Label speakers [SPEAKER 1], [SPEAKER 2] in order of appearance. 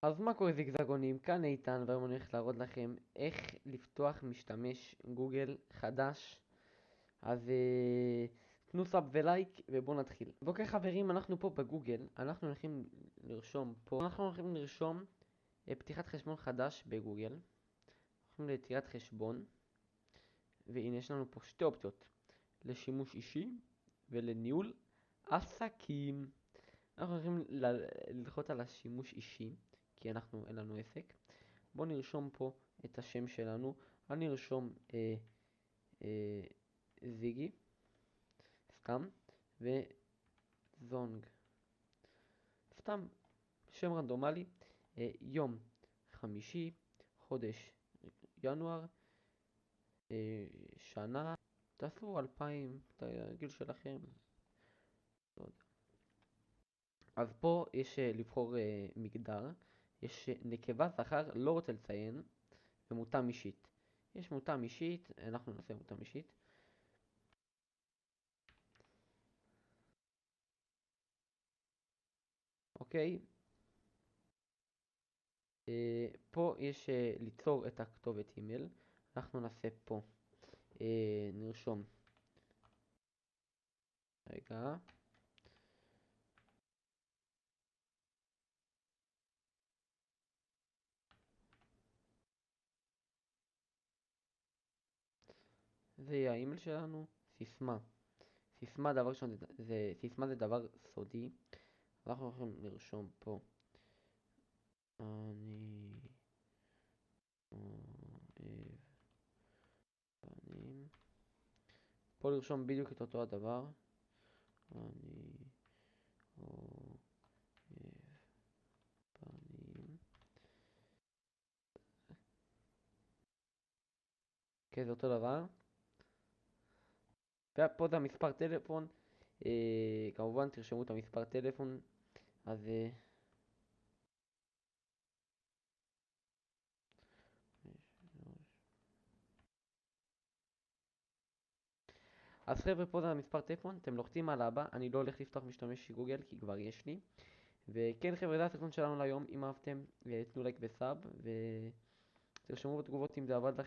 [SPEAKER 1] אז מה קורה זיגזגונים? כאן איתן, והיום אני הולך להראות לכם איך לפתוח משתמש גוגל חדש. אז תנו סאב ולייק ובואו נתחיל. אוקיי חברים, אנחנו פה בגוגל, אנחנו הולכים לרשום פתיחת חשבון חדש בגוגל. הולכים ליצירת חשבון, והנה יש לנו פה שתי אופציות, לשימוש אישי ולניהול עסקים. אנחנו הולכים ללחוץ על השימוש אישי, כי אין לנו עסק. בואו נרשום פה את השם שלנו. אני ארשום אה, זיגי, סתם, וזונג, סתם, שם רנדומלי. יום חמישי, חודש ינואר, שנה, תעשו 2000, את הגיל שלכם. לא יודע. אז פה יש לבחור מגדר, יש נקבה, זכר, לא רוצה לציין, ומותאם אישית. יש מותאם אישית, אנחנו נעשה מותאם אישית. אוקיי, פה יש ליצור את הכתובת אימייל. אנחנו נעשה פה, נרשום, רגע, זה יהיה האימייל שלנו. סיסמה, סיסמה דבר ראשון, סיסמה זה דבר סודי. אנחנו הולכים לרשום פה, אני אוהב פנים. פה לרשום בדיוק את אותו הדבר. אני אוהב פנים. כן, זה אותו דבר. ופה זה המספר טלפון. כמובן תרשמו את המספר טלפון. אז אז חבר'ה, פה זה המספר טלפון, אתם לוחצים על הבא. אני לא הולך לפתוח משתמש גוגל כי כבר יש לי. וכן חבר'ה, זה הסרטון שלנו להיום. אם אהבתם, תנו לייק וסאב, ותרשמו בתגובות אם זה עבד לכם.